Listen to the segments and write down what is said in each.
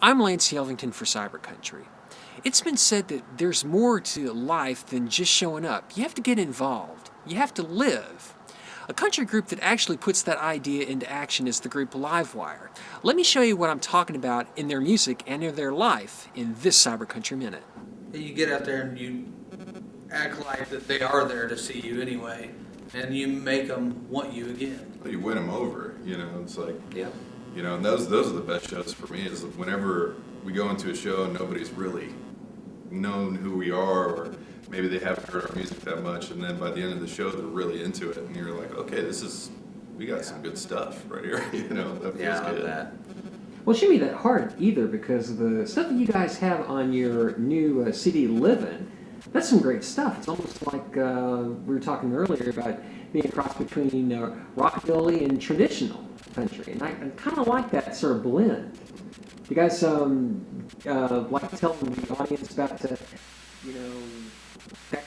I'm Lance Yelvington for CyberCountry. It's been said that there's more to life than just showing up. You have to get involved. You have to live. A country group that actually puts that idea into action is the group LiveWire. Let me show you what I'm talking about in their music and in their life in this CyberCountry Minute. You get out there and you act like that they are there to see you anyway, and you make them want you again. Well, you win them over, it's like, Yeah. and those are the best shows for me, is whenever we go into a show and nobody's really known who we are, or maybe they haven't heard our music that much, and then by the end of the show they're really into it, and you're like, okay, we got some good stuff right here, that feels good. That. Well, it shouldn't be that hard either, because the stuff that you guys have on your new CD, Livin, that's some great stuff. It's almost like we were talking earlier about being a cross between rockabilly and traditional country, and I kind of like that sort of blend. You guys like to tell the audience about that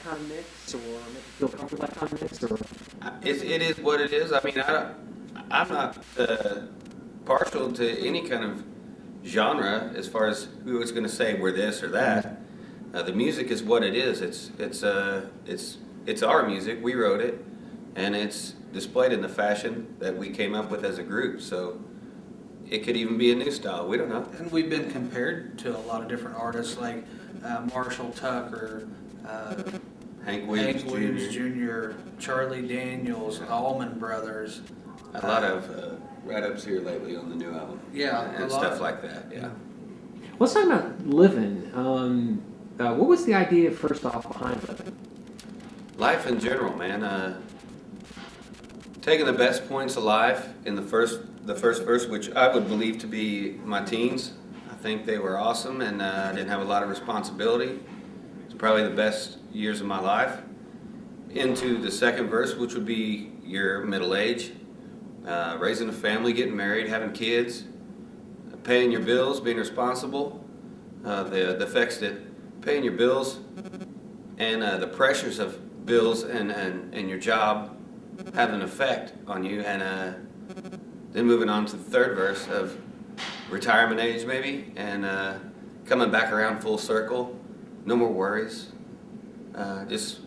kind of mix, or make you feel comfortable with that kind of mix, or it is what it is. I mean, I'm not partial to any kind of genre as far as who is going to say we're this or that. The music is what it is. It's our music. We wrote it, and it's displayed in the fashion that we came up with as a group. So it could even be a new style. We don't know. And we've been compared to a lot of different artists like Marshall Tucker, Hank Williams Jr., Charlie Daniels, Allman Brothers. A lot of write-ups here lately on the new album. Yeah, and stuff like that. Yeah. Let's talk about Livin. What was the idea first off behind Livin? Life in general, man. Taking the best points of life in the first verse, which I would believe to be my teens. I think they were awesome, and I didn't have a lot of responsibility. It's probably the best years of my life. Into the second verse, which would be your middle age, raising a family, getting married, having kids, paying your bills, being responsible. The effects that paying your bills and the pressures of bills and your job have an effect on you, and then moving on to the third verse of retirement age maybe, and coming back around full circle, no more worries, just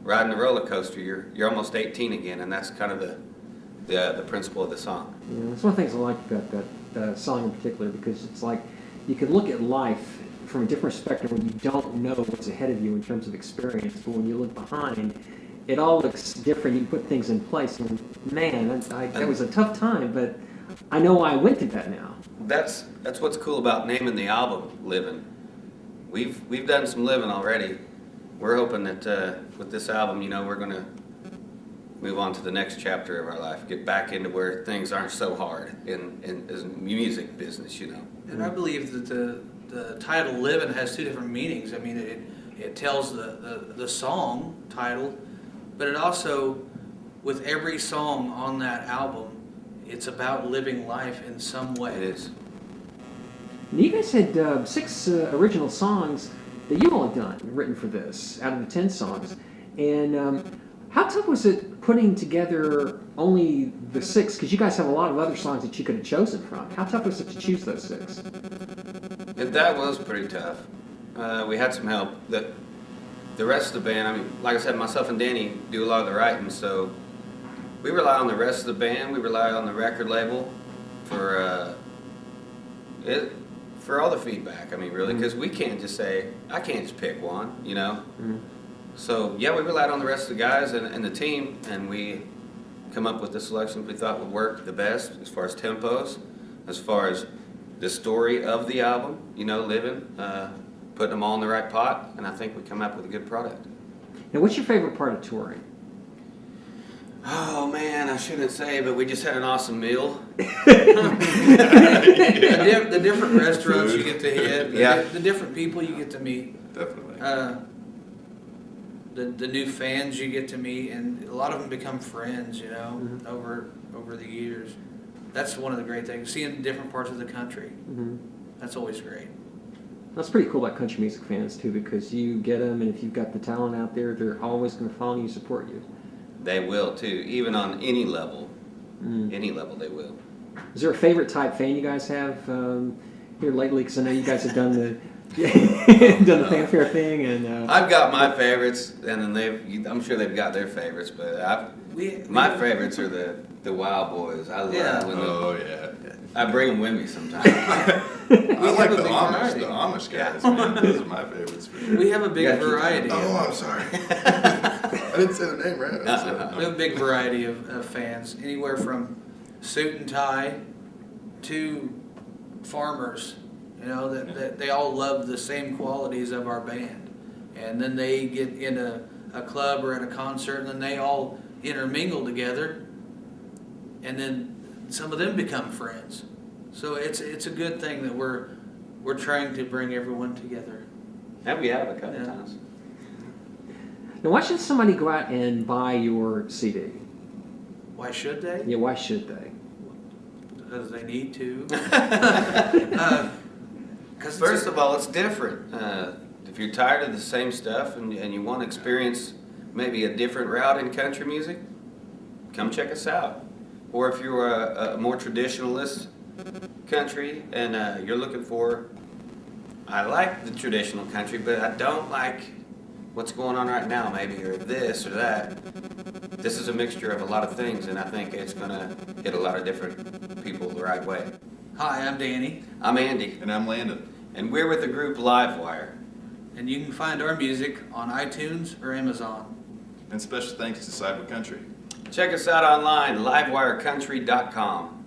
riding the roller coaster. You're almost 18 again, and that's kind of the principle of the song. Yeah, that's one of the things I like about that song in particular, because it's like you can look at life from a different perspective when you don't know what's ahead of you in terms of experience, but when you look behind, it all looks different. You can put things in place, and man, that was a tough time, but I know why I went through that now. That's what's cool about naming the album Livin. We've done some living already. We're hoping that with this album, we're going to move on to the next chapter of our life, get back into where things aren't so hard in music business, And I believe that the title Livin has two different meanings. I mean, it tells the song title, but it also, with every song on that album, it's about living life in some way. It is. You guys had 6 original songs that you all had done, written for this, out of the 10 songs. And how tough was it putting together only the 6? Because you guys have a lot of other songs that you could have chosen from. How tough was it to choose those 6? That was pretty tough. We had some help. The rest of the band, I mean, like I said, myself and Danny do a lot of the writing, so we rely on the rest of the band. We rely on the record label for all the feedback. I mean, really, because we can't just say, I can't just pick one, Mm-hmm. So, yeah, we relied on the rest of the guys and the team, and we come up with the selections we thought would work the best as far as tempos, as far as the story of the album, Livin, putting them all in the right pot, and I think we come up with a good product. Now, what's your favorite part of touring? Oh, man, I shouldn't say, but we just had an awesome meal. The different restaurants you get to hit, the different people you get to meet. Definitely. The new fans you get to meet, and a lot of them become friends, Mm-hmm. over the years. That's one of the great things, seeing different parts of the country. Mm-hmm. That's always great. That's pretty cool about country music fans, too, because you get them, and if you've got the talent out there, they're always going to follow you, support you. They will, too, even on any level. Mm. Any level they will. Is there a favorite type fan you guys have? here lately? Because I know you guys have done the done the fanfare thing, and I've got my favorites, and then I'm sure they've got their favorites, but my favorites are the Wild Boys. I love when Oh, yeah. I bring them with me sometimes. I like have a the big Amish, variety. the Amish guys, man. Those are my favorites for sure. We have a big Yeah, keep variety. Oh, I'm sorry. I didn't say the name right. We have a big variety of fans, anywhere from suit and tie to farmers. You know, that they all love the same qualities of our band. And then they get in a club or at a concert, and then they all intermingle together. And then some of them become friends. So it's a good thing that we're trying to bring everyone together. And we have a couple Yeah. times. now why should somebody go out and buy your CD? Why should they? Yeah, why should they? Because they need to. First of all, it's different. If you're tired of the same stuff and you want to experience maybe a different route in country music, come check us out. Or if you're a more traditionalist country and you're looking for, I like the traditional country, but I don't like what's going on right now maybe, or this or that. This is a mixture of a lot of things, and I think it's going to hit a lot of different people the right way. Hi, I'm Danny, I'm Andy, And I'm Landon. and we're with the group LiveWire. and you can find our music on iTunes or Amazon. And special thanks to CyberCountry. Check us out online, livewirecountry.com.